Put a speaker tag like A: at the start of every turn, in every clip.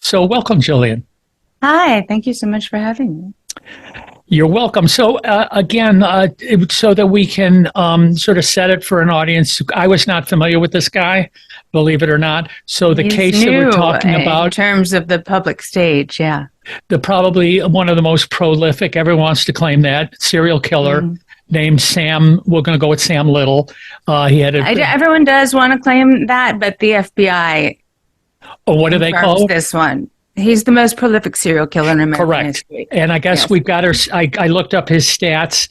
A: So welcome, Jillian.
B: Hi, thank you so much for having me.
A: You're welcome. So so that we can sort of set it for an audience, I was not familiar with this guy, believe it or not. So the
B: He's
A: case that we're
B: new
A: talking
B: in
A: about,
B: terms of the public stage, yeah.
A: the probably one of the most prolific, everyone wants to claim that, serial killer
B: Mhm.
A: named Sam. We're going to go with Sam Little. He had
B: Everyone does want to claim that, but the FBI
A: what do they
B: confirms
A: call?
B: this one. He's the most prolific serial killer in American
A: Correct.
B: history.
A: And I guess
B: Yes.
A: we've got I looked up his stats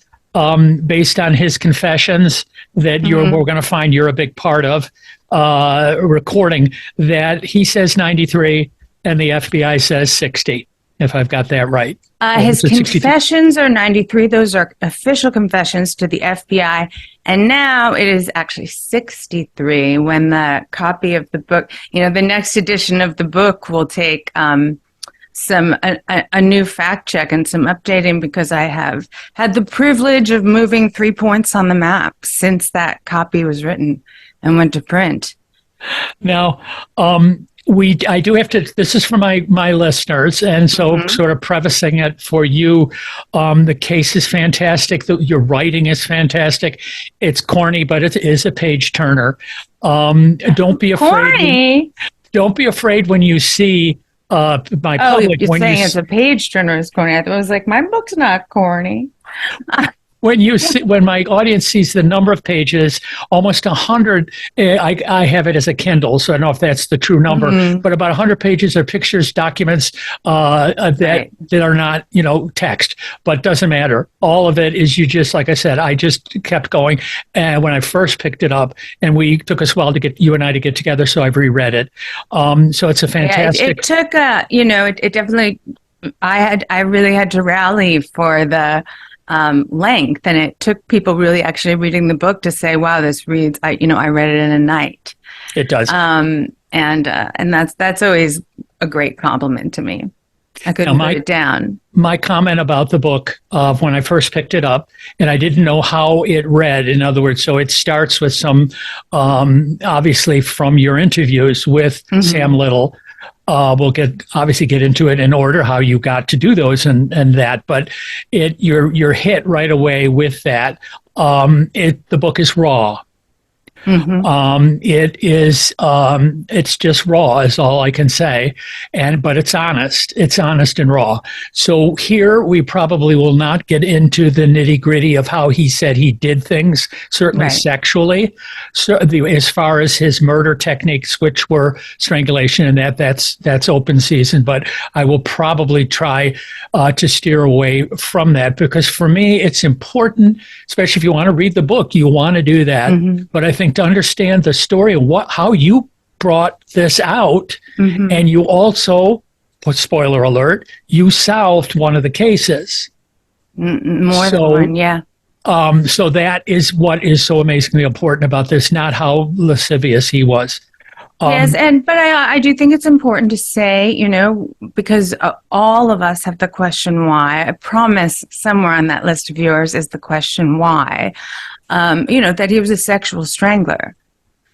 A: based on his confessions that we're going to find you're a big part of recording that he says 93 and the FBI says 60, if I've got that right.
B: His confessions are 93. Those are official confessions to the FBI. And now it is actually 63 when the copy of the book, the next edition of the book will take a new fact check and some updating because I have had the privilege of moving 3 points on the map since that copy was written and went to print.
A: Now, I do have to, this is for my listeners, and so sort of prefacing it for you, the case is fantastic, your writing is fantastic, it's corny, but it is a page turner. Don't be afraid.
B: Corny?
A: Don't be afraid when you see my public.
B: You're saying it's a page turner is corny. I was like, my book's not corny.
A: When my audience sees the number of pages, almost 100, I have it as a Kindle, so I don't know if that's the true number, but about 100 pages are pictures, documents that are not, text, but doesn't matter. All of it is like I said, I just kept going. And when I first picked it up, and took us a while to get you and I to get together, so I've reread it. So it's a fantastic.
B: Yeah, it took it definitely. I really had to rally for the length, and it took people really actually reading the book to say, wow, this reads, I read it in a night.
A: It does.
B: And that's always a great compliment to me. I couldn't put it down.
A: My comment about the book of when I first picked it up, and I didn't know how it read. In other words, so it starts with some, obviously from your interviews with Sam Little. We'll obviously get into it in order how you got to do those and that, but you're hit right away with that. The book is raw. It is it's just raw is all I can say, but it's honest and raw. So here we probably will not get into the nitty-gritty of how he said he did things, certainly sexually. So as far as his murder techniques, which were strangulation and that's open season, but I will probably try to steer away from that, because for me it's important, especially if you want to read the book, you want to do that. But I think to understand the story of how you brought this out, and you also, spoiler alert, you solved one of the cases.
B: More than one, yeah.
A: So that is what is so amazingly important about this, not how lascivious he was.
B: Yes, but I do think it's important to say, because all of us have the question why. I promise somewhere on that list of yours is the question why. That he was a sexual strangler.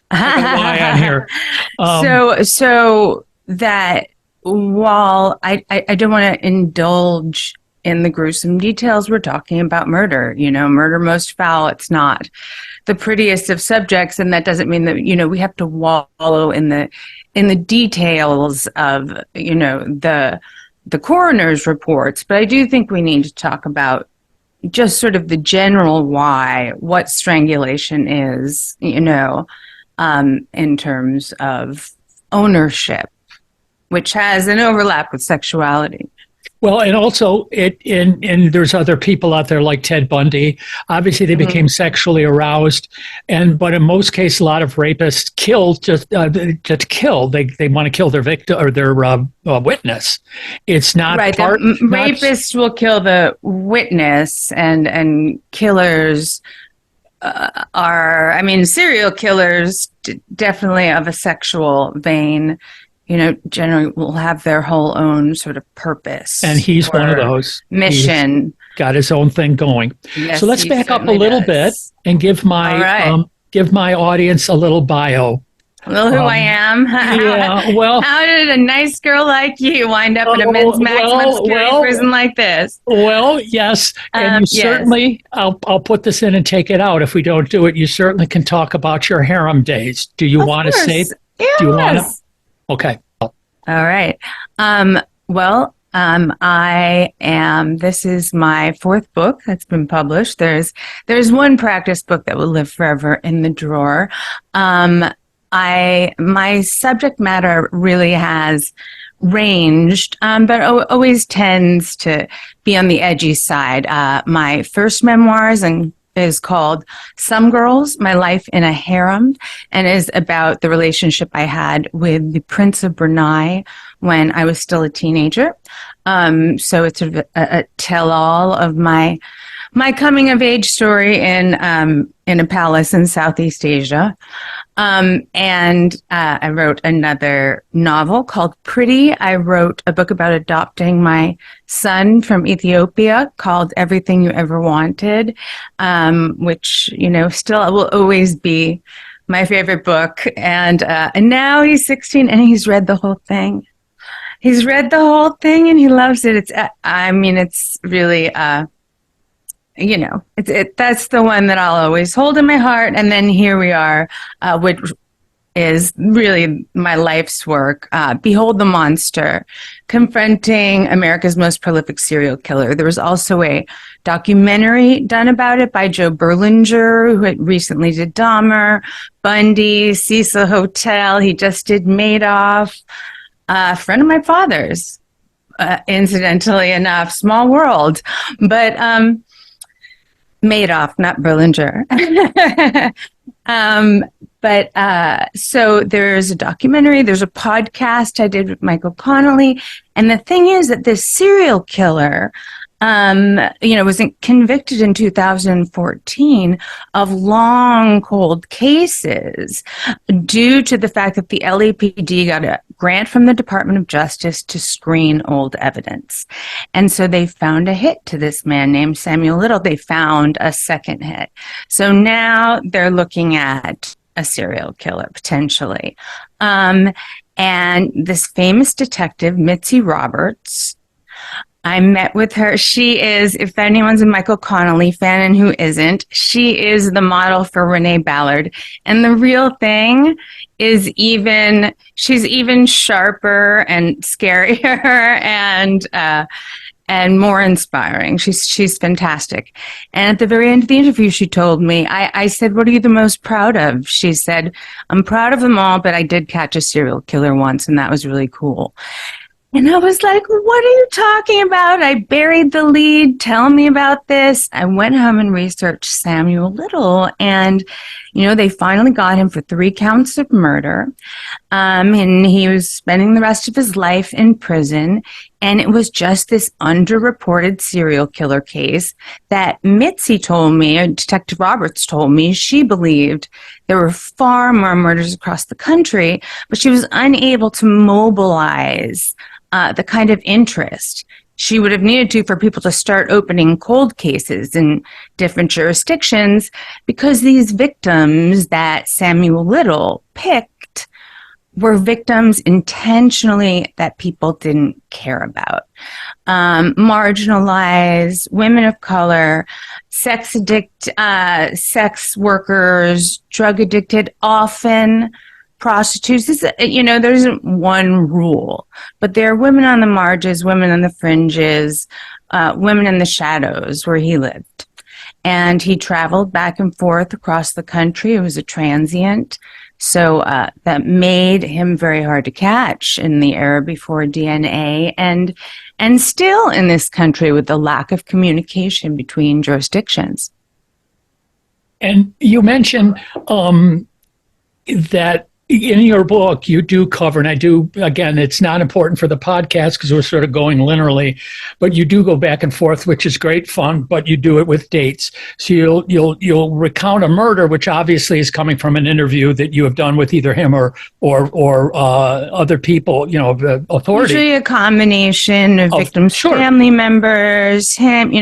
A: Why on here?
B: So that while I don't want to indulge in the gruesome details, we're talking about murder. Murder most foul. It's not the prettiest of subjects, and that doesn't mean that we have to wallow in the details of the coroner's reports. But I do think we need to talk about just sort of the general why, what strangulation is, in terms of ownership, which has an overlap with sexuality.
A: Well, and also and there's other people out there like Ted Bundy. Obviously, they became sexually aroused, but in most cases, a lot of rapists kill just kill. They want to kill their victim or their witness. It's not
B: right. Rapists will kill the witness, and killers serial killers definitely of a sexual vein. Generally will have their whole own sort of purpose.
A: And he's one of those.
B: Mission.
A: He's got his own thing going.
B: Yes,
A: so let's back up a little bit and give my audience a little bio
B: Well, who I am.
A: Yeah, well,
B: How did a nice girl like you wind up in a men's
A: oh,
B: maximum security prison like this?
A: well, yes, and you
B: Yes.
A: certainly. I'll put this in and take it out. If we don't do it, you certainly can talk about your harem days. Do you
B: Of
A: want to say?
B: course.
A: Do you want to?
B: Yes.
A: Okay.
B: All right. This is my fourth book that's been published. There's one practice book that will live forever in the drawer. My subject matter really has ranged, but always tends to be on the edgy side. My first memoirs is called Some Girls, My Life in a Harem, and is about the relationship I had with the Prince of Brunei when I was still a teenager. So it's sort of a tell-all of my coming of age story in a palace in Southeast Asia. I wrote another novel called Pretty. I wrote a book about adopting my son from Ethiopia called Everything You Ever Wanted, which, still will always be my favorite book. And now he's 16 and he's read the whole thing. He's read the whole thing and he loves it. It's really, that's the one that I'll always hold in my heart. And then here we are, which is really my life's work. Behold the Monster, confronting America's most prolific serial killer. There was also a documentary done about it by Joe Berlinger, who had recently did Dahmer, Bundy, Cecil Hotel. He just did Madoff. A friend of my father's, incidentally enough, small world, but Madoff, not Berlinger. So there's a documentary, there's a podcast I did with Michael Connelly, and the thing is that this serial killer was convicted in 2014 of long, cold cases due to the fact that the LAPD got a grant from the Department of Justice to screen old evidence. And so they found a hit to this man named Samuel Little. They found a second hit. So now they're looking at a serial killer, potentially. And this famous detective, Mitzi Roberts, I met with her. She is, if anyone's a Michael Connelly fan and who isn't, she is the model for Renee Ballard. And the real thing is she's even sharper and scarier and more inspiring. She's fantastic. And at the very end of the interview, she told me, I said, "What are you the most proud of?" She said, "I'm proud of them all, but I did catch a serial killer once, and that was really cool." And I was like, "What are you talking about? I buried the lead. Tell me about this." I went home and researched Samuel Little, and, they finally got him for 3 counts of murder. And he was spending the rest of his life in prison. And it was just this underreported serial killer case that Mitzi told me, or Detective Roberts told me, she believed there were far more murders across the country, but she was unable to mobilize the kind of interest she would have needed to for people to start opening cold cases in different jurisdictions, because these victims that Samuel Little picked were victims intentionally that people didn't care about. Marginalized, women of color, sex workers, drug addicted, often prostitutes. There isn't one rule, but there are women on the margins, women on the fringes, women in the shadows where he lived. And he traveled back and forth across the country. It was a transient. So that made him very hard to catch in the era before DNA, and still in this country with the lack of communication between jurisdictions.
A: And you mentioned that in your book, you do cover, and I do, again, it's not important for the podcast because we're sort of going linearly, but you do go back and forth, which is great fun, but you do it with dates. So you'll recount a murder, which obviously is coming from an interview that you have done with either him or other people, the authority.
B: Usually a combination of victims'
A: sure.
B: family members, him,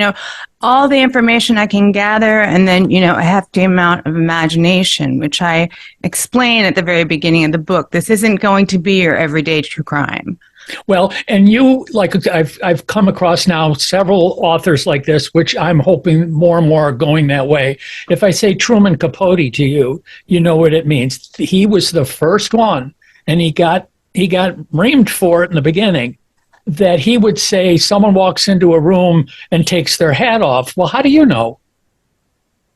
B: all the information I can gather, and then, a hefty amount of imagination, which I explain at the very beginning of the book. This isn't going to be your everyday true crime.
A: Well, and you, like, I've come across now several authors like this, which I'm hoping more and more are going that way. If I say Truman Capote to you, you know what it means. He was the first one, and he got reamed for it in the beginning. That he would say someone walks into a room and takes their hat off. Well, how do you know?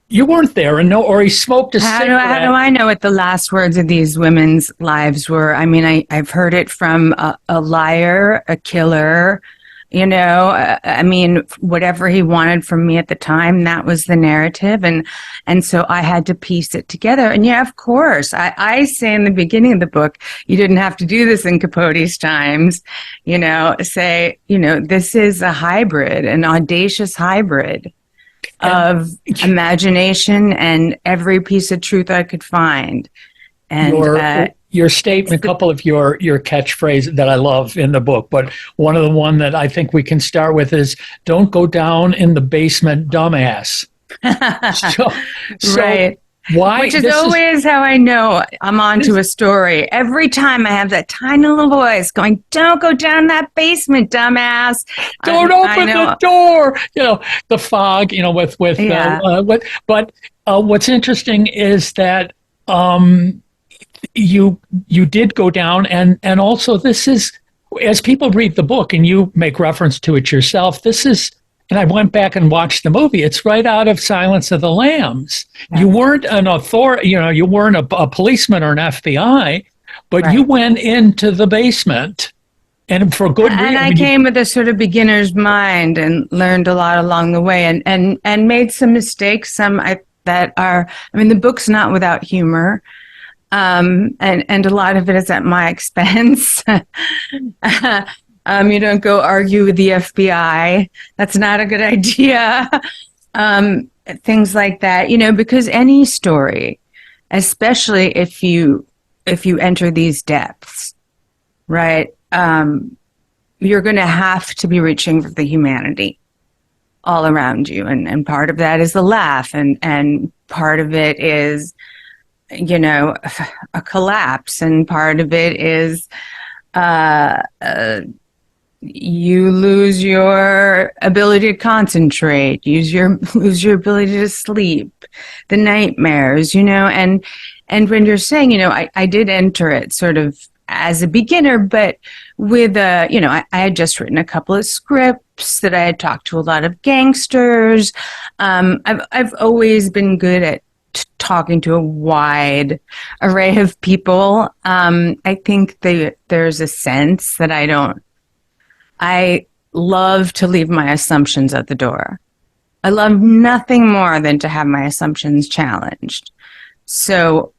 A: You weren't there, and or he smoked a cigarette.
B: How do I know what the last words of these women's lives were? I mean, I've heard it from a liar, a killer, I mean, whatever he wanted from me at the time, that was the narrative. And so I had to piece it together. And yeah, of course, I say in the beginning of the book, you didn't have to do this in Capote's times, this is a hybrid, an audacious hybrid of imagination and every piece of truth I could find. And
A: your statement, a couple of your catchphrases that I love in the book, but one of the one that I think we can start with is "Don't go down in the basement, dumbass." so
B: right.
A: Why?
B: Which is always how I know I'm onto a story. Every time I have that tiny little voice going, "Don't go down that basement, dumbass.
A: Don't open the door." The fog. With
B: yeah.
A: But what's interesting is that you did go down, and also this is, as people read the book and you make reference to it yourself, this is, and I went back and watched the movie, it's right out of Silence of the Lambs. Yeah. You weren't an authority, you weren't a policeman or an FBI, but you went into the basement, and for good reason.
B: And I came with a sort of beginner's mind and learned a lot along the way, and made some mistakes, the book's not without humor. And a lot of it is at my expense. You don't go argue with the FBI. That's not a good idea. Things like that, because any story, especially if you enter these depths, right? You're going to have to be reaching for the humanity all around you. And part of that is the laugh. And part of it is, a collapse, and part of it is you lose your ability to concentrate, lose your ability to sleep, the nightmares, and when you're saying, I did enter it sort of as a beginner, but with I had just written a couple of scripts that I had talked to a lot of gangsters. I've always been good at talking to a wide array of people. I think there's a sense that I love to leave my assumptions at the door. I love nothing more than to have my assumptions challenged. So,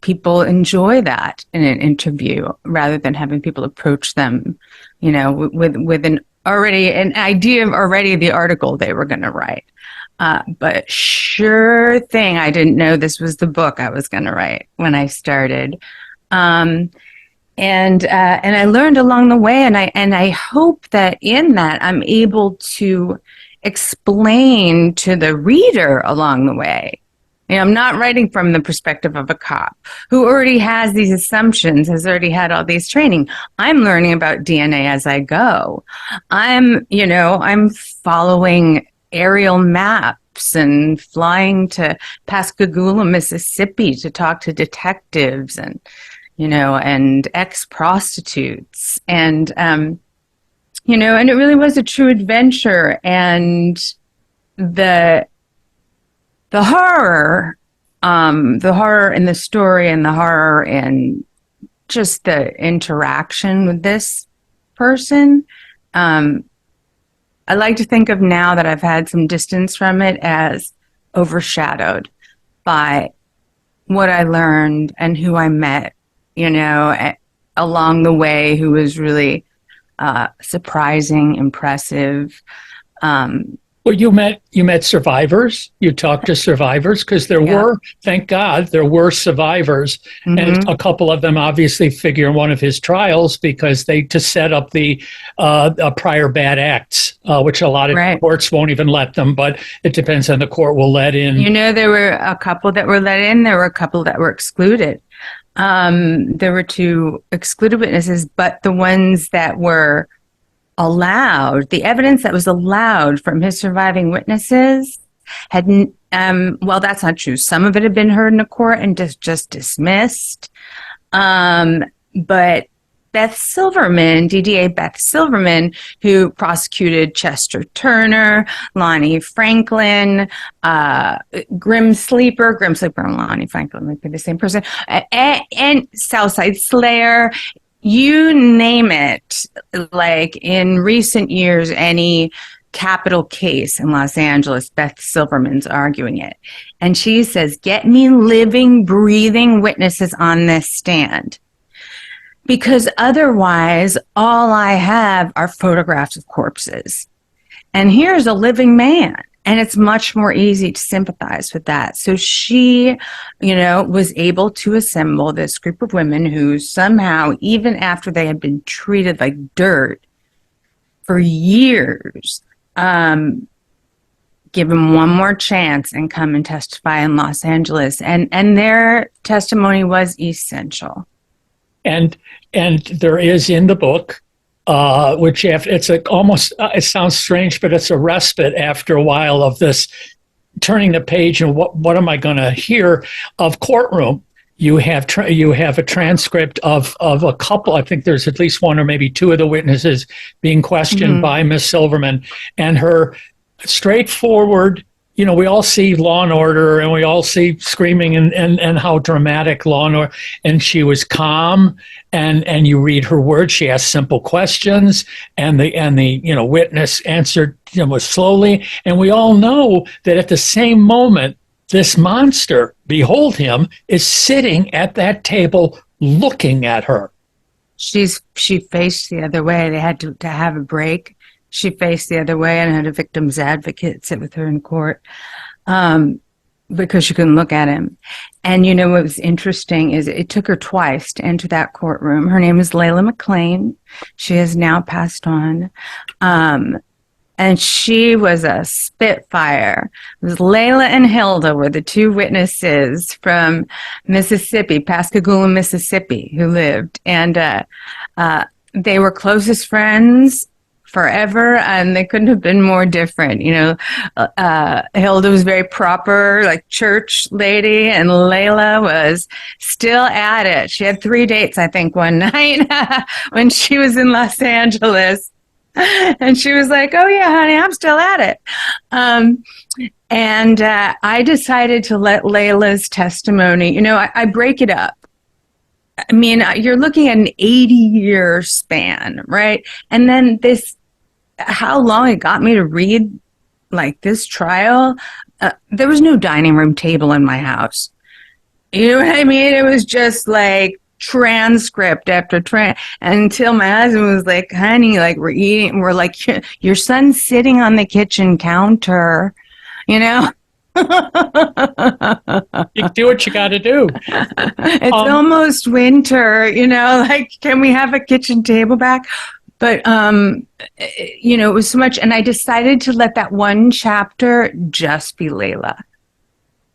B: people enjoy that in an interview rather than having people approach them, with an idea of already the article they were going to write. But sure thing, I didn't know this was the book I was going to write when I started. And I learned along the way, and I hope that in that I'm able to explain to the reader along the way. I'm not writing from the perspective of a cop who already has these assumptions, has already had all these training. I'm learning about DNA as I go. I'm following aerial maps and flying to Pascagoula, Mississippi to talk to detectives and ex-prostitutes. And and it really was a true adventure. And the horror in the story, and the horror in just the interaction with this person, I like to think of now that I've had some distance from it as overshadowed by what I learned and who I met, along the way, who was really surprising, impressive,
A: Well, you met survivors. You talked to survivors because there
B: Yeah.
A: were, thank God, there were survivors, and
B: Mm-hmm.
A: a couple of them obviously figure in one of his trials because they to set up the prior bad acts, which a lot of
B: Right.
A: courts won't even let them. But it depends on the court will let in.
B: You know, there were a couple that were let in. There were a couple that were excluded. There were two excluded witnesses, but the ones that were allowed, the evidence that was allowed from his surviving witnesses had, well, that's not true. Some of it had been heard in a court and just dismissed. But Beth Silverman, DDA Beth Silverman, who prosecuted Chester Turner, Lonnie Franklin, Grim Sleeper and Lonnie Franklin would be the same person, and Southside Slayer, you name it. Like in recent years, any capital case in Los Angeles, Beth Silverman's arguing it. And she says, get me living, breathing witnesses on this stand. Because otherwise, all I have are photographs of corpses. And here's a living man. And it's much more easy to sympathize with that. So she, was able to assemble this group of women who somehow, even after they had been treated like dirt for years, give them one more chance and come and testify in Los Angeles. And their testimony was essential.
A: And there is in the book, which it's almost it sounds strange, but it's a respite after a while of this turning the page and what am I going to hear of courtroom. You have a transcript of a couple. I think there's at least one or maybe two of the witnesses being questioned by Miss Silverman, and her straightforward. We all see Law and Order, and we all see screaming and how dramatic Law and Order. And she was calm, and you read her words. She asked simple questions, and the witness answered slowly. And we all know that at the same moment, this monster, behold him, is sitting at that table looking at her.
B: She faced the other way. They had to have a break. She faced the other way and had a victim's advocate sit with her in court because she couldn't look at him. And what was interesting is it took her twice to enter that courtroom. Her name is Layla McClain. She has now passed on. And she was a spitfire. It was Layla and Hilda were the two witnesses from Mississippi, Pascagoula, Mississippi, who lived. And they were closest friends forever, and they couldn't have been more different. Hilda was very proper, like church lady, and Layla was still at it. She had 3 dates, I think, one night when she was in Los Angeles. And she was like, oh, yeah, honey, I'm still at it. And I decided to let Layla's testimony, I break it up. I mean, you're looking at an 80-year span, right? And then how long it got me to read like this trial, there was no dining room table in my house. You know what I mean? It was just like transcript after until my husband was like, honey, like we're eating, we're like, your son's sitting on the kitchen counter, You
A: do what you got to do.
B: It's almost winter, like, can we have a kitchen table back? But, it was so much. And I decided to let that one chapter just be Layla.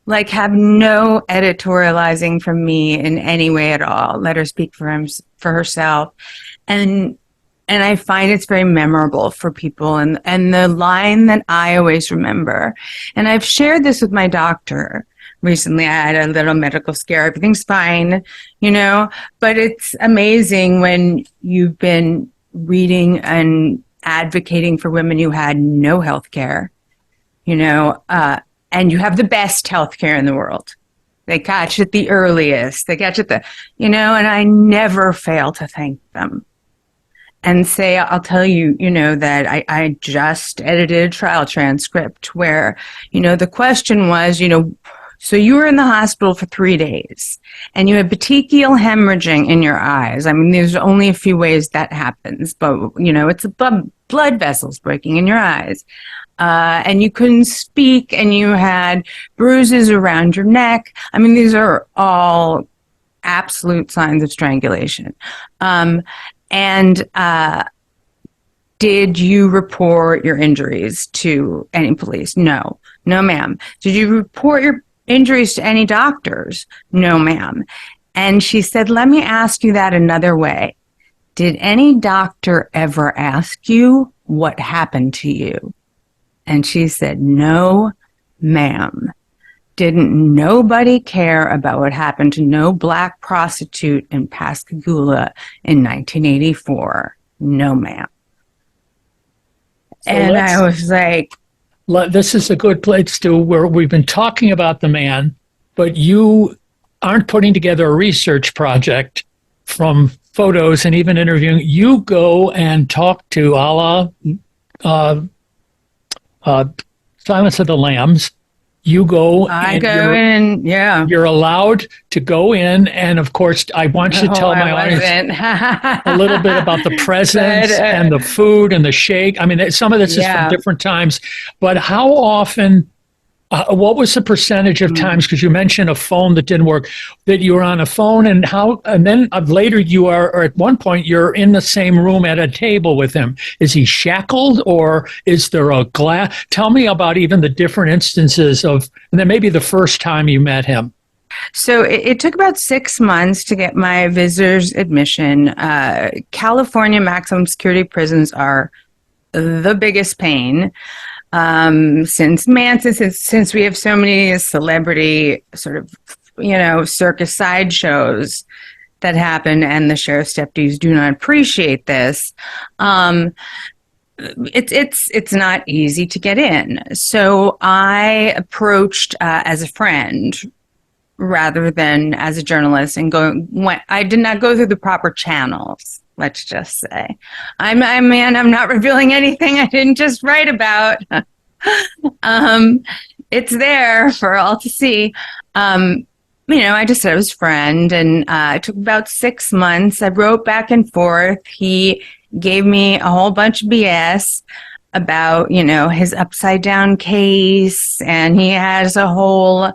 B: Like, have no editorializing from me in any way at all. Let her speak for herself. And I find it's very memorable for people. And the line that I always remember, and I've shared this with my doctor recently. I had a little medical scare. Everything's fine, but it's amazing when you've been reading and advocating for women who had no health care, and you have the best health care in the world. They catch it the earliest. They catch it and I never fail to thank them and say, I'll tell you, that I just edited a trial transcript where, the question was, so you were in the hospital for 3 days and you had petechial hemorrhaging in your eyes. I mean, there's only a few ways that happens, but, it's blood vessels breaking in your eyes. and you couldn't speak, and you had bruises around your neck. I mean, these are all absolute signs of strangulation. And did you report your injuries to any police? No. No, ma'am. Did you report your injuries to any doctors? No, ma'am. And she said, let me ask you that another way. Did any doctor ever ask you what happened to you? And she said, no, ma'am. Didn't nobody care about what happened to no black prostitute in Pascagoula in 1984? No, ma'am.
A: So
B: and I was like,
A: this is a good place to where we've been talking about the man, but you aren't putting together a research project from photos and even interviewing. You go and talk to Silence of the Lambs. You go
B: I go in, yeah.
A: You're allowed to go in, and of course, I want you to tell my audience a little bit about the presents and the food and the shake. I mean, some of this is from different times, but how often? What was the percentage of times? Because you mentioned a phone that didn't work, that you were on a phone, and then later you are, or at one point you're in the same room at a table with him. Is he shackled, or is there a glass? Tell me about even the different instances of, and then maybe the first time you met him.
B: So it took about 6 months to get my visitor's admission. California maximum security prisons are the biggest pain. Since we have so many celebrity sort of, circus sideshows that happen, and the sheriff's deputies do not appreciate this, it's not easy to get in. So I approached as a friend rather than as a journalist, and I did not go through the proper channels. Let's just say, I'm not revealing anything I didn't just write about. It's there for all to see. I just said I was a friend, and it took about 6 months. I wrote back and forth. He gave me a whole bunch of BS about, his upside down case, and he has a whole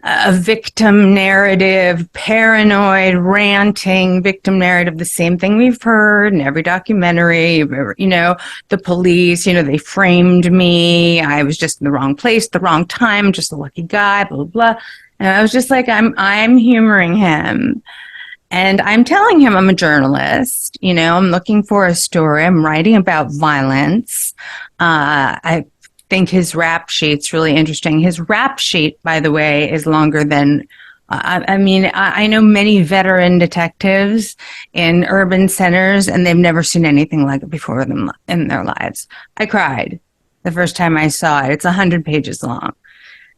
B: a victim narrative, paranoid, ranting victim narrative, the same thing we've heard in every documentary. The police, they framed me. I was just in the wrong place, the wrong time, just a lucky guy, blah, blah, blah. And I was just like, I'm humoring him. And I'm telling him I'm a journalist. I'm looking for a story. I'm writing about violence. I think his rap sheet's really interesting. His rap sheet, by the way, is longer than I know many veteran detectives in urban centers, and they've never seen anything like it before in their lives. I cried the first time I saw it. It's 100 pages long.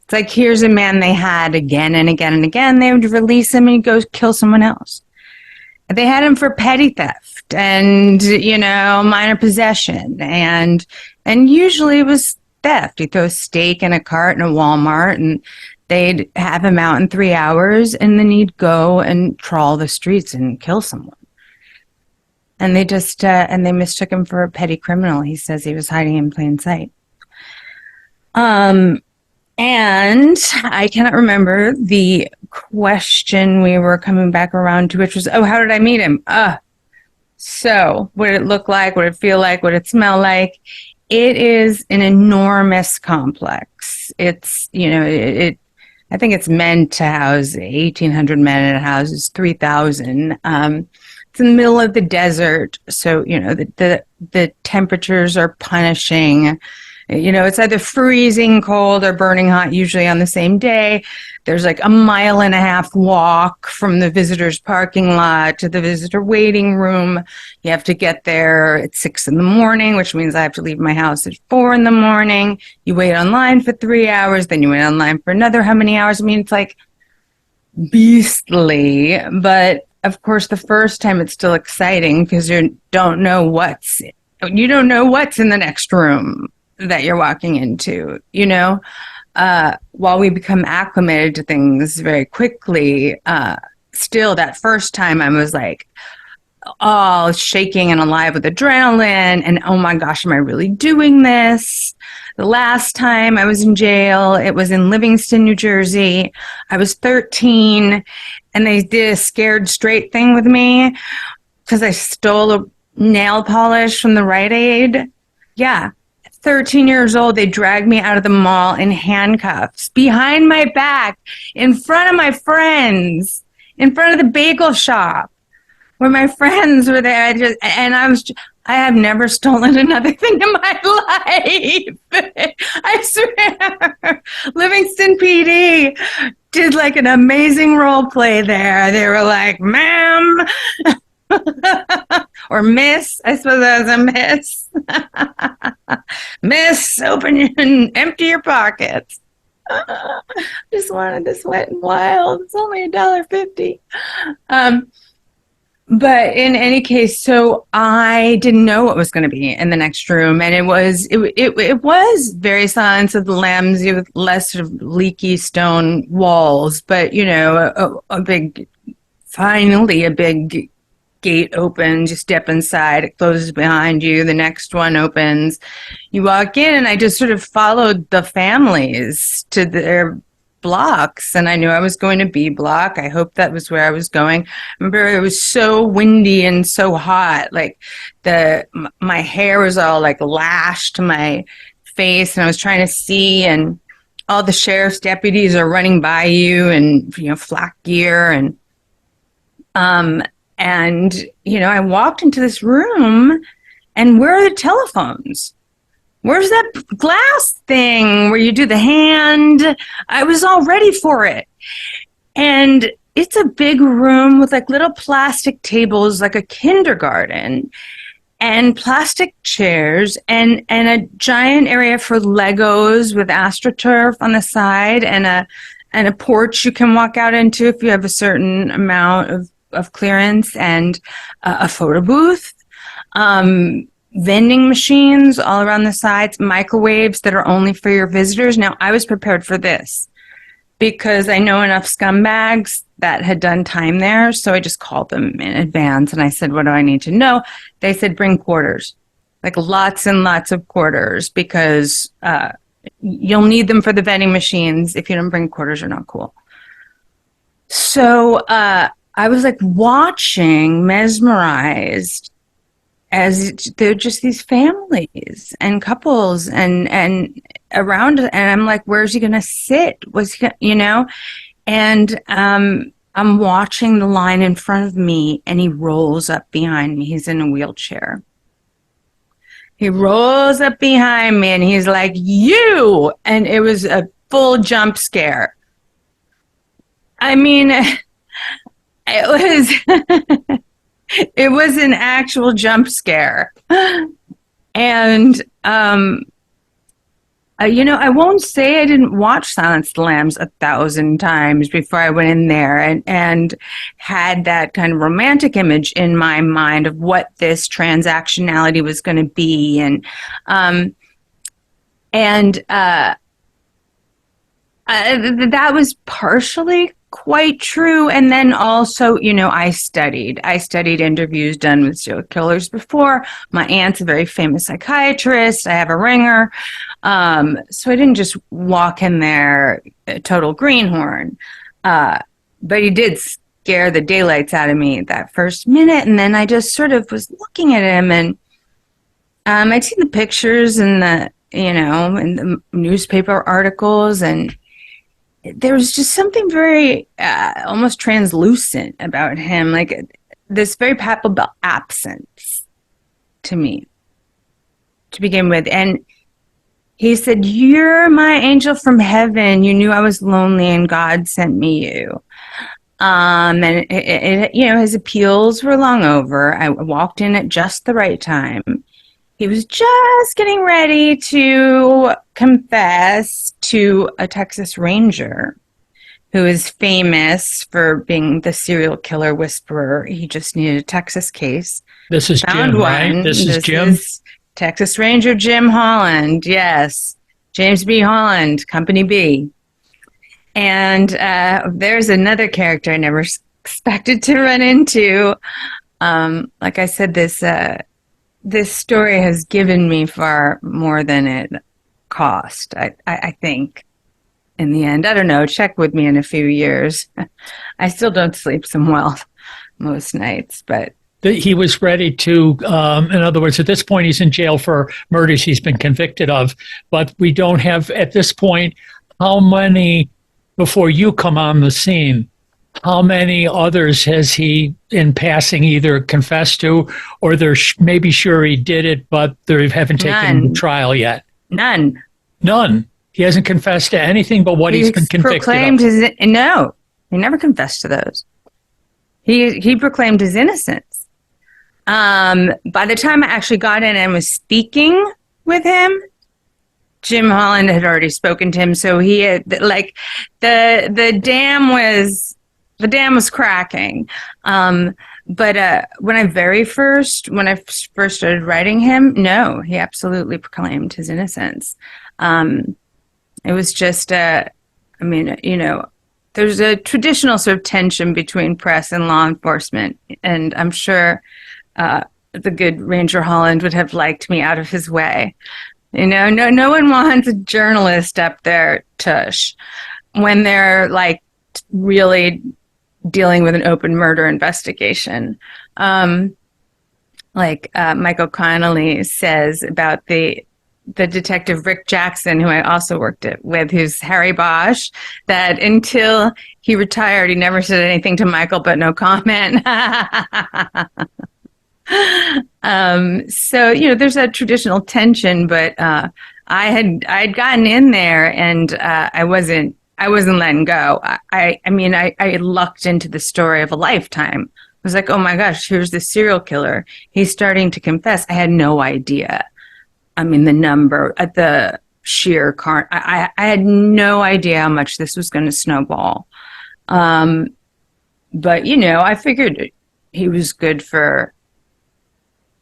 B: It's like, here's a man they had again and again and again. They would release him and he'd go kill someone else. They had him for petty theft and, minor possession. And usually it was theft. He'd throw a steak in a cart in a Walmart, and they'd have him out in 3 hours, and then he'd go and trawl the streets and kill someone. And they just they mistook him for a petty criminal. He says he was hiding in plain sight. And I cannot remember the question we were coming back around to, which was, how did I meet him? So what did it look like? What did it feel like? What did it smell like? It is an enormous complex. It's, I think it's meant to house 1,800 men, and it houses 3,000. It's in the middle of the desert. So, the temperatures are punishing. It's either freezing cold or burning hot, usually on the same day. There's like a 1.5 mile walk from the visitor's parking lot to the visitor waiting room. You have to get there at 6 a.m, which means I have to leave my house at 4 a.m. You wait online for 3 hours, then you wait online for another how many hours? I mean, it's like beastly. But of course, the first time it's still exciting because you don't know what's in the next room that you're walking into, while we become acclimated to things very quickly. Still, that first time I was like, all shaking and alive with adrenaline, and oh my gosh, am I really doing this? The last time I was in jail, it was in Livingston, New Jersey. I was 13, and they did a scared straight thing with me because I stole a nail polish from the Rite Aid. Yeah. 13 years old, they dragged me out of the mall in handcuffs behind my back in front of my friends, in front of the bagel shop where my friends were there. I have never stolen another thing in my life. I swear. Livingston PD did like an amazing role play there. They were like, ma'am, or miss. I suppose I was a miss. Miss, empty your pockets. Just wanted this Wet and Wild. It's only $1.50. But in any case, so I didn't know what was going to be in the next room, and it was very Silence of the Lambs with less sort of leaky stone walls, but finally a big gate opens. You step inside, it closes behind you. The next one opens. You walk in, and I just sort of followed the families to their blocks, and I knew I was going to B block. I hoped that was where I was going. I remember it was so windy and so hot. Like my hair was all like lashed to my face, and I was trying to see, and all the sheriff's deputies are running by you, and flak gear, and I walked into this room, and where are the telephones? Where's that glass thing where you do the hand? I was all ready for it. And it's a big room with like little plastic tables, like a kindergarten, and plastic chairs, and a giant area for Legos with AstroTurf on the side, and a porch you can walk out into if you have a certain amount of clearance, and a photo booth. Vending machines all around the sides, microwaves that are only for your visitors. Now, I was prepared for this because I know enough scumbags that had done time there, so I just called them in advance, and I said, what do I need to know? They said, bring quarters, like lots and lots of quarters, because you'll need them for the vending machines. If you don't bring quarters, you're not cool. So I was like watching, mesmerized, as they're just these families and couples and around, and I'm like, where's he gonna sit? Was he, And I'm watching the line in front of me, and he rolls up behind me. He's in a wheelchair. He rolls up behind me, and he's like, you! And it was a full jump scare. I mean, it was it was an actual jump scare. And I won't say I didn't watch Silence of the Lambs 1,000 times before I went in there, and had that kind of romantic image in my mind of what this transactionality was going to be, and that was partially quite true. And then also, I studied interviews done with serial killers before. My aunt's a very famous psychiatrist. I have a ringer. So I didn't just walk in there a total greenhorn. But he did scare the daylights out of me that first minute. And then I just sort of was looking at him, and I'd seen the pictures and in the newspaper articles, and there was just something very almost translucent about him, like this very palpable absence to me to begin with. And he said, you're my angel from heaven. You knew I was lonely, and God sent me you. And his appeals were long over. I walked in at just the right time. He was just getting ready to confess to a Texas Ranger who is famous for being the serial killer whisperer. He just needed a Texas case.
A: This is Jim, right? This is Jim?
B: Is Texas Ranger Jim Holland, yes. James B. Holland, Company B. And there's another character I never expected to run into. Like I said, this story has given me far more than it cost. I think in the end, I don't know. Check with me in a few years. I still don't sleep so well most nights, but
A: He was ready to, in other words, at this point, he's in jail for murders he's been convicted of. But we don't have, at this point, how many, before you come on the scene, how many others has he, in passing, either confessed to or they're maybe sure he did it, but they haven't taken him to trial yet?
B: None.
A: None. He hasn't confessed to anything but what he's been convicted of.
B: No, he never confessed to those. He proclaimed his innocence. By the time I actually got in and was speaking with him, Jim Holland had already spoken to him. So he had, like, the dam was cracking. But when I first started writing him, no, he absolutely proclaimed his innocence. It was just there's a traditional sort of tension between press and law enforcement, and I'm sure the good Ranger Holland would have liked me out of his way. No one wants a journalist up there, tush, when they're like really dealing with an open murder investigation. Like Michael Connolly says about the detective Rick Jackson, who I also worked with, who's Harry Bosch, that until he retired, he never said anything to Michael, but no comment. So, there's a traditional tension, but I'd gotten in there and I wasn't letting go. I lucked into the story of a lifetime. I was like, oh my gosh, here's the serial killer. He's starting to confess. I had no idea. The number at the sheer I had no idea how much this was going to snowball. But I figured he was good for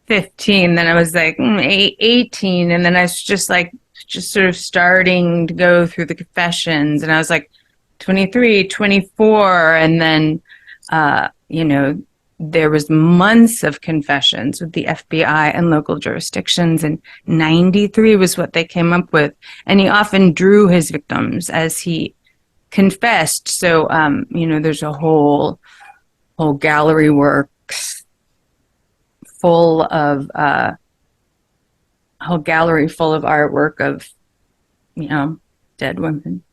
B: 15. Then I was like 18, and then I was just sort of starting to go through the confessions, and I was like 23, 24, and then there was months of confessions with the FBI and local jurisdictions, and 93 was what they came up with. And he often drew his victims as he confessed. So, there's a whole gallery works full of artwork of, dead women.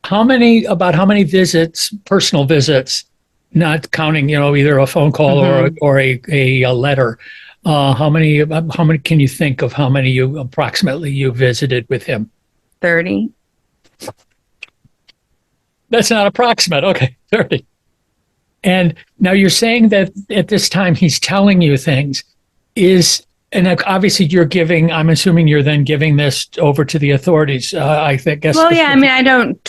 A: How many visits, personal visits, not counting, either a phone call or a letter. How many can you think of how many approximately you visited with him?
B: 30.
A: That's not approximate. Okay, 30. And now you're saying that at this time he's telling you things. And obviously I'm assuming you're then giving this over to the authorities. I guess.
B: Well, yeah, I don't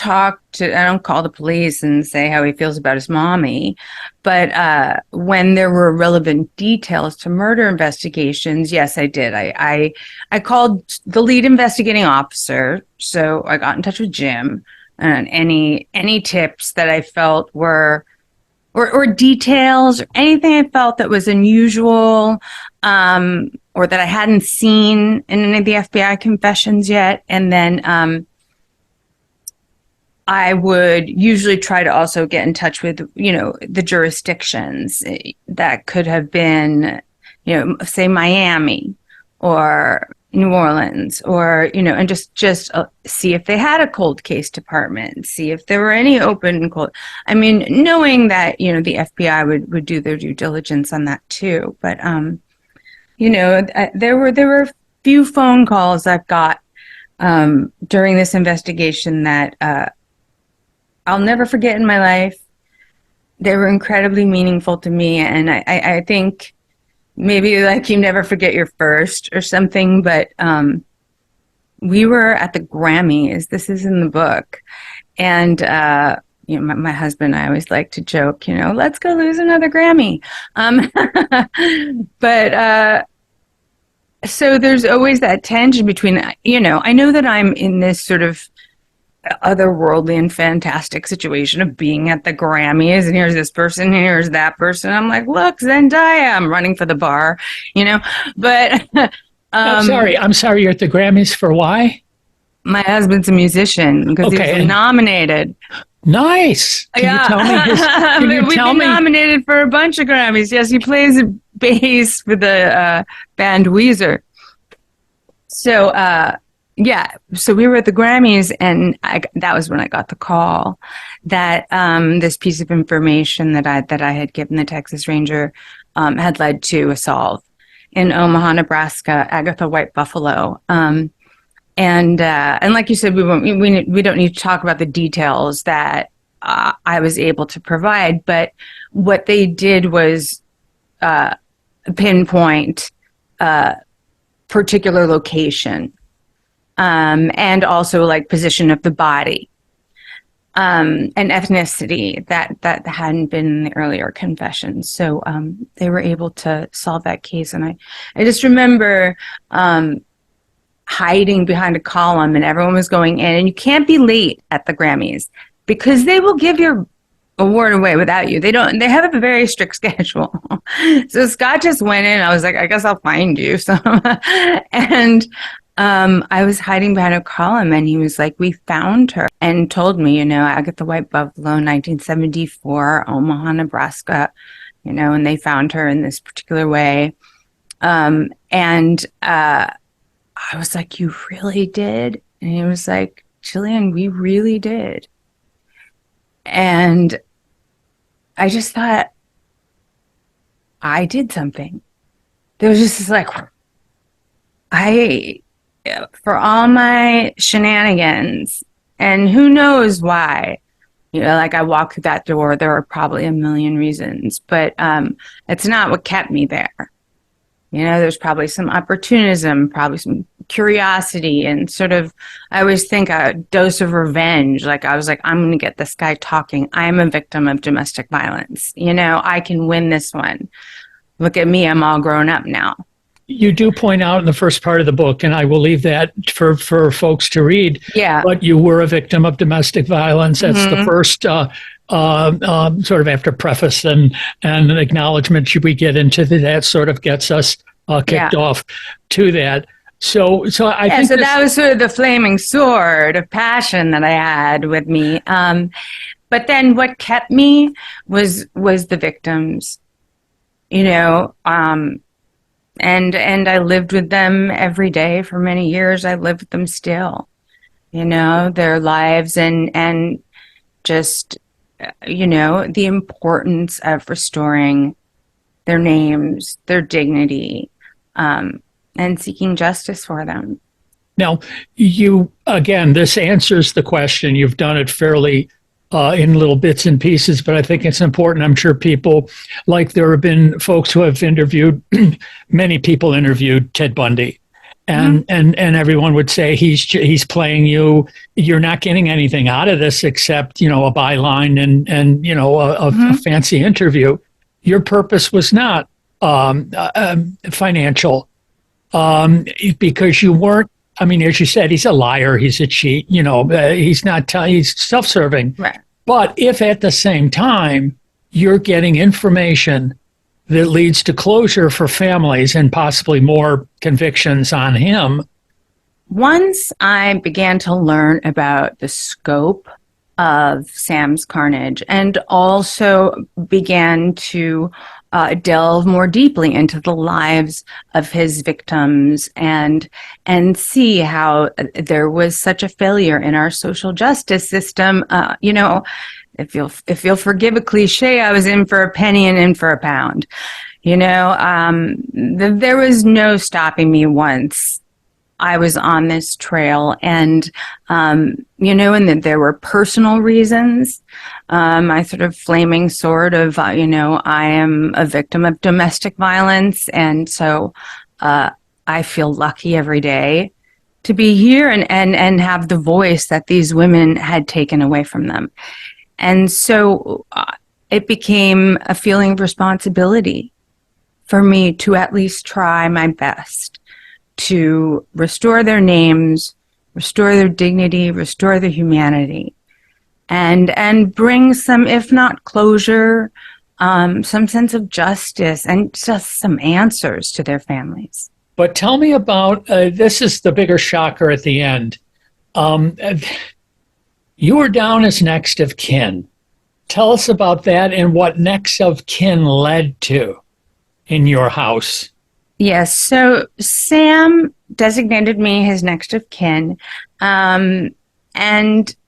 B: call the police and say how he feels about his mommy. But when there were relevant details to murder investigations, yes, I did. I called the lead investigating officer. So I got in touch with Jim, and any tips that I felt were, or details, or anything I felt that was unusual, or that I hadn't seen in any of the FBI confessions yet. And then I would usually try to also get in touch with, the jurisdictions that could have been, say Miami or New Orleans, or, and just see if they had a cold case department, see if there were any open cold. Knowing that, the FBI would do their due diligence on that too. But, there were a few phone calls I've got during this investigation that I'll never forget in my life. They were incredibly meaningful to me, and I think maybe like you never forget your first or something, but we were at the Grammys. This is in the book. And my husband and I always like to joke, let's go lose another Grammy. But so there's always that tension between, I know that I'm in this sort of otherworldly and fantastic situation of being at the Grammys, and here's this person, here's that person. I'm like, look, Zendaya, I'm running for the bar, but
A: I'm sorry. You're at the Grammys for why?
B: My husband's a musician because he
A: Okay,
B: was nominated.
A: nice. Can you
B: Yeah,
A: tell me his? Can you
B: we've
A: tell
B: been
A: me?
B: nominated for a bunch of Grammys. Yes, he plays bass for the band WHEEZER. So, yeah, so we were at the Grammys, and that was when I got the call that this piece of information that I had given the Texas Ranger had led to a solve in Omaha, Nebraska, Agatha White Buffalo. And like you said, we don't need to talk about the details that I was able to provide, but what they did was pinpoint a particular location, and also like position of the body, and ethnicity that hadn't been in the earlier confessions. So they were able to solve that case, and I just remember hiding behind a column, and everyone was going in, and you can't be late at the Grammys because they will give your award away without you. They have a very strict schedule. So Scott just went in. I was like, I guess I'll find you. So, and I was hiding behind a column, and he was like, we found her, and told me, Agatha White Buffalo, 1974, Omaha, Nebraska, and they found her in this particular way. And I was like, you really did? And he was like, Jillian, we really did. And I just thought, I did something. There was just this like, for all my shenanigans, and who knows why, like I walked through that door, there were probably a million reasons, but it's not what kept me there. There's probably some opportunism, probably some curiosity, and sort of, I always think a dose of revenge. Like I was like, I'm going to get this guy talking. I'm a victim of domestic violence. I can win this one. Look at me. I'm all grown up now.
A: You do point out in the first part of the book, and I will leave that for folks to read.
B: Yeah.
A: But you were a victim of domestic violence. That's the first sort of after preface and an acknowledgement. We get into that sort of gets us kicked off to that. So I think
B: so that was sort of the flaming sword of passion that I had with me. But then what kept me was the victims, and I lived with them every day for many years. I live with them still, their lives and just, the importance of restoring their names, their dignity, and seeking justice for them.
A: Now, this answers the question. You've done it fairly in little bits and pieces, but I think it's important. I'm sure people, like there have been folks who have interviewed, many people interviewed Ted Bundy, and everyone would say he's playing you. You're not getting anything out of this except a byline and a fancy interview. Your purpose was not financial, because you weren't. I mean, as you said, he's a liar. He's a cheat. He's not. He's self-serving.
B: Right.
A: But if at the same time you're getting information that leads to closure for families and possibly more convictions on him.
B: Once I began to learn about the scope of Sam's carnage, and also began to delve more deeply into the lives of his victims, and see how there was such a failure in our social justice system. If you'll forgive a cliche, I was in for a penny and in for a pound. There was no stopping me once I was on this trail, and and that there were personal reasons. My sort of flaming sword of, I am a victim of domestic violence, and so I feel lucky every day to be here and have the voice that these women had taken away from them. And so it became a feeling of responsibility for me to at least try my best to restore their names, restore their dignity, restore their humanity, and bring some, if not closure, some sense of justice and just some answers to their families.
A: But tell me about this is the bigger shocker at the end. Um, you were down as next of kin. Tell us about that and what next of kin led to in your house.
B: Yes. So Sam designated me his next of kin. And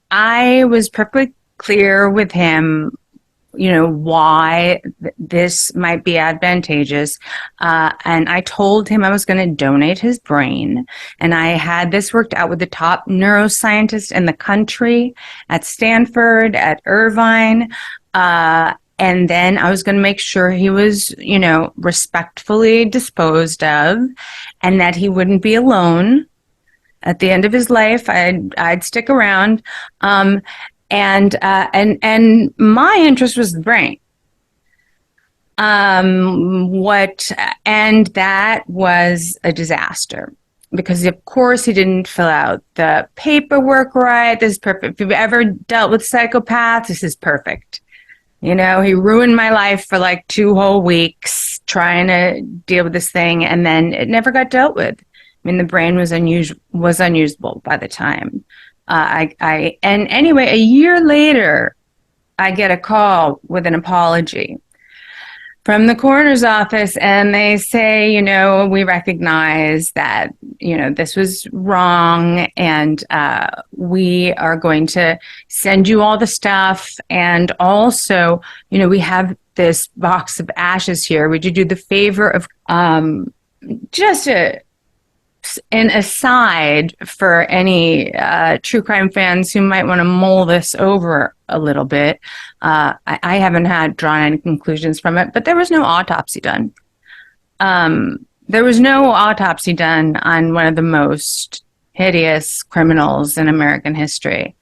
B: I was perfectly clear with him, why this might be advantageous. And I told him I was going to donate his brain. And I had this worked out with the top neuroscientist in the country at Stanford, at Irvine. And then I was going to make sure he was, respectfully disposed of and that he wouldn't be alone at the end of his life. I'd stick around. And my interest was the brain. And that was a disaster because of course he didn't fill out the paperwork right. This is perfect. If you've ever dealt with psychopaths, this is perfect. He ruined my life for like 2 whole weeks trying to deal with this thing, and then it never got dealt with. I mean, the brain was unusable by the time. And anyway, a year later, I get a call with an apology from the coroner's office, and they say, we recognize that, this was wrong, and we are going to send you all the stuff. And also, we have this box of ashes here. Would you do the favor of just an aside for any true crime fans who might want to mull this over a little bit. I haven't drawn any conclusions from it, but there was no autopsy done. There was no autopsy done on one of the most hideous criminals in American history.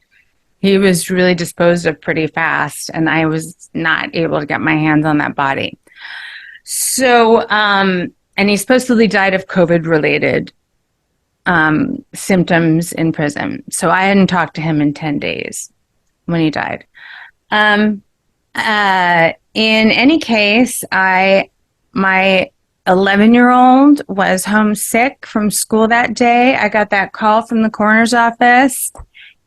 B: He was really disposed of pretty fast, and I was not able to get my hands on that body. So, and he supposedly died of COVID-related symptoms in prison. So I hadn't talked to him in 10 days when he died. In any case, my 11-year-old was homesick from school that day. I got that call from the coroner's office,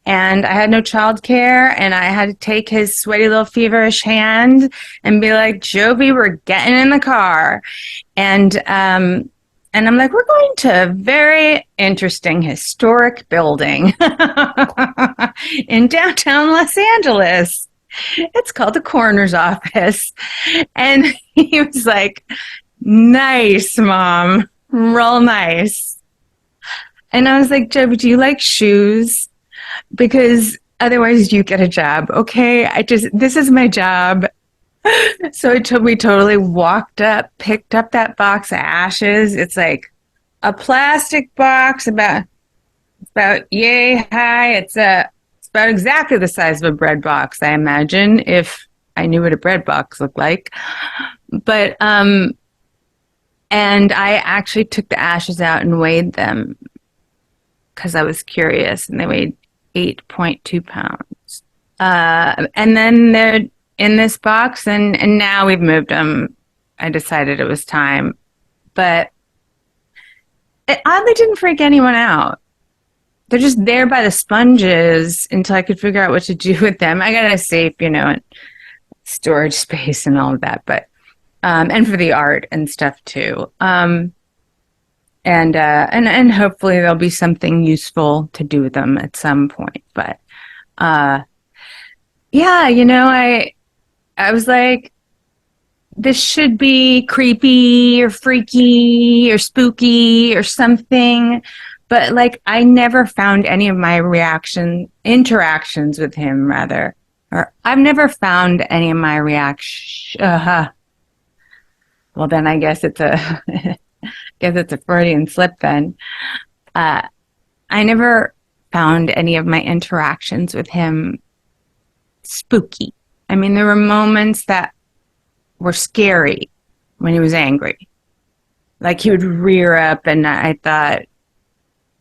B: and I had no childcare, and I had to take his sweaty little feverish hand and be like, Jovi, we're getting in the car. And I'm like, we're going to a very interesting historic building in downtown Los Angeles. It's called the coroner's office. And he was like, nice, Mom, real nice. And I was like, Jovi, do you like shoes? Because otherwise you get a job. Okay, this is my job. So we totally walked up, picked up that box of ashes. It's like a plastic box about yay high. It's about exactly the size of a bread box, I imagine, if I knew what a bread box looked like. But and I actually took the ashes out and weighed them because I was curious, and they weighed 8.2 pounds. And then they're in this box, and now we've moved them. I decided it was time. But it oddly didn't freak anyone out. They're just there by the sponges until I could figure out what to do with them. I got a safe, and storage space and all of that, but and for the art and stuff too. And hopefully there'll be something useful to do with them at some point. But yeah, I was like, this should be creepy or freaky or spooky or something. But like, I never found any of my interactions with him, rather, or I've never found any of my well, then I guess it's a Freudian slip then. I never found any of my interactions with him spooky. I mean, there were moments that were scary when he was angry. Like he would rear up, and I thought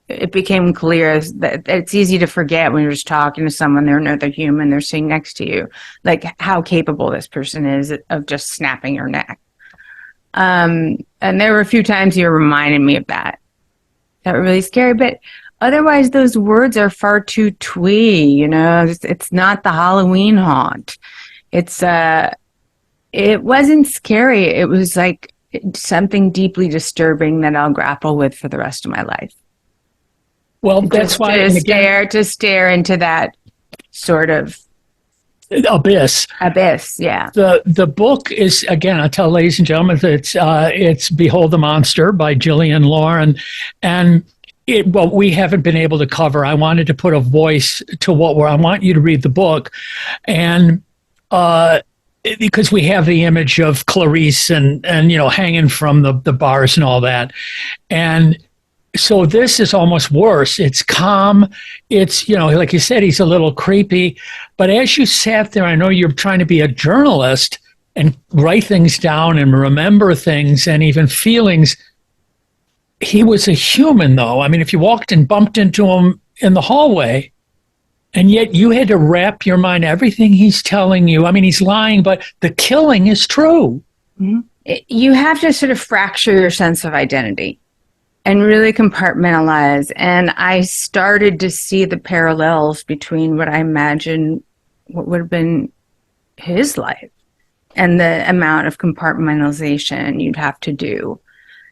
B: it became clear that it's easy to forget when you're just talking to someone, they're another human, they're sitting next to you, like how capable this person is of just snapping your neck. And And there were a few times you reminded me of that. That were really scary. But otherwise, those words are far too twee. You know, it's not the Halloween haunt. It wasn't scary. It was like something deeply disturbing that I'll grapple with for the rest of my life.
A: Well, that's why
B: to stare into that sort of
A: abyss.
B: Yeah.
A: The book is, again, I tell ladies and gentlemen, it's Behold the Monster by Jillian Lauren, and we haven't been able to cover. I wanted to put a voice to I want you to read the book, and because we have the image of Clarice and hanging from the bars and all that, and so this is almost worse. It's calm. It's, like you said, he's a little creepy. But as you sat there, I know you're trying to be a journalist and write things down and remember things and even feelings. He was a human, though. I mean, if you walked and bumped into him in the hallway, and yet you had to wrap your mind, everything he's telling you. I mean, he's lying, but the killing is true.
B: Mm-hmm. You have to sort of fracture your sense of identity and really compartmentalize. And I started to see the parallels between what I imagine what would have been his life and the amount of compartmentalization you'd have to do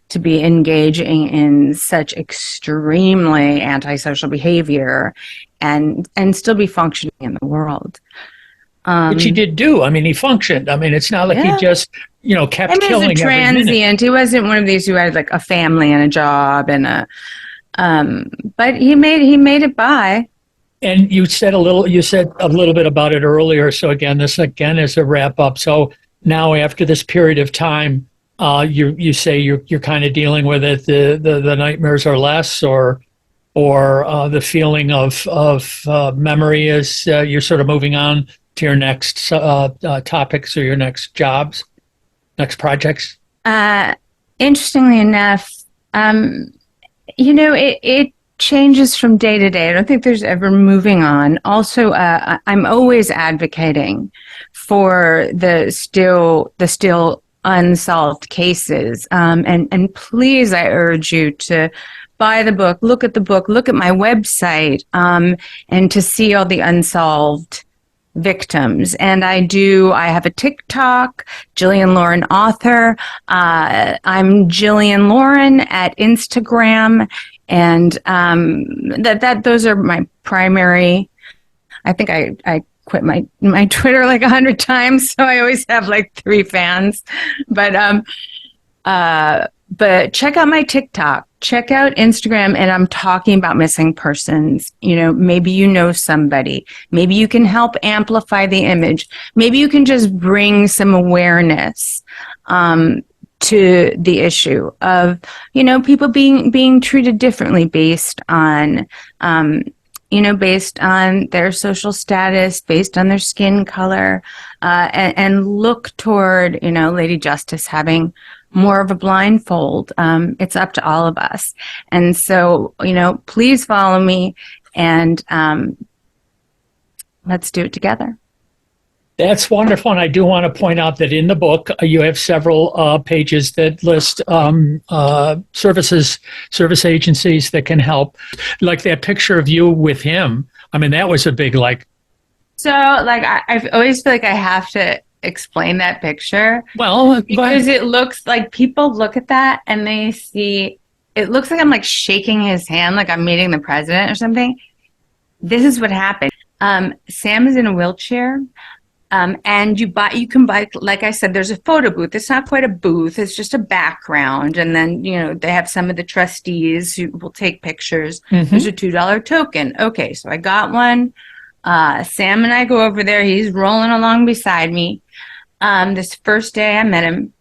B: to be engaging in such extremely antisocial behavior and still be functioning in the world.
A: Which he did do. I mean, he functioned. I mean, it's not like he just, kept killing.
B: He was a transient. He wasn't one of these who had like a family and a job and but he made it by.
A: And you said a little bit about it earlier. So again, this is a wrap up. So now after this period of time, you say you're kind of dealing with it. The nightmares are less, or the feeling of memory is you're sort of moving on to your next topics or your next jobs, next projects?
B: Interestingly enough, it changes from day to day. I don't think there's ever moving on. Also, I'm always advocating for the still unsolved cases. And please, I urge you to buy the book, look at my website, and to see all the unsolved victims. And I have a TikTok, Jillian Lauren author. I'm Jillian Lauren at Instagram. And those are my primary. I think I quit my Twitter like 100 times, so I always have like 3 fans. But check out my TikTok, check out Instagram, and I'm talking about missing persons. Maybe somebody. Maybe you can help amplify the image. Maybe you can just bring some awareness to the issue of, people being treated differently based on their social status, based on their skin color, and look toward, Lady Justice having more of a blindfold. It's up to all of us. And so, please follow me and let's do it together.
A: That's wonderful. And I do want to point out that in the book, you have several pages that list service agencies that can help. Like that picture of you with him. I mean, that was a big,
B: So, I always feel like I have to explain that picture.
A: Well,
B: because it looks like people look at that and they see, it looks like I'm like shaking his hand, like I'm meeting the president or something. This is what happened. Sam is in a wheelchair. And you can buy, like I said, there's a photo booth. It's not quite a booth. It's just a background. And then, they have some of the trustees who will take pictures. Mm-hmm. There's a $2 token. Okay. So I got one. Sam and I go over there. He's rolling along beside me. This first day I met him,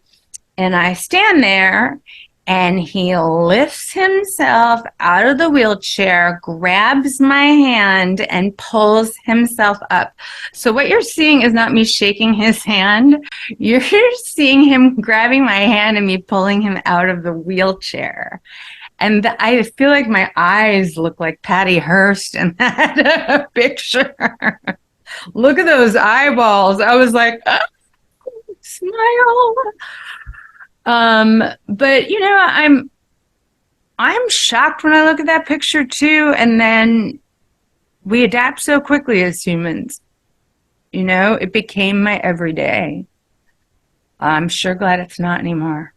B: and I stand there, and he lifts himself out of the wheelchair, grabs my hand, and pulls himself up. So what you're seeing is not me shaking his hand. You're seeing him grabbing my hand and me pulling him out of the wheelchair. And I feel like my eyes look like Patty Hearst in that picture. Look at those eyeballs. I was like, oh, smile. But I'm shocked when I look at that picture too, and then we adapt so quickly as humans. It became my everyday. I'm sure glad it's not anymore.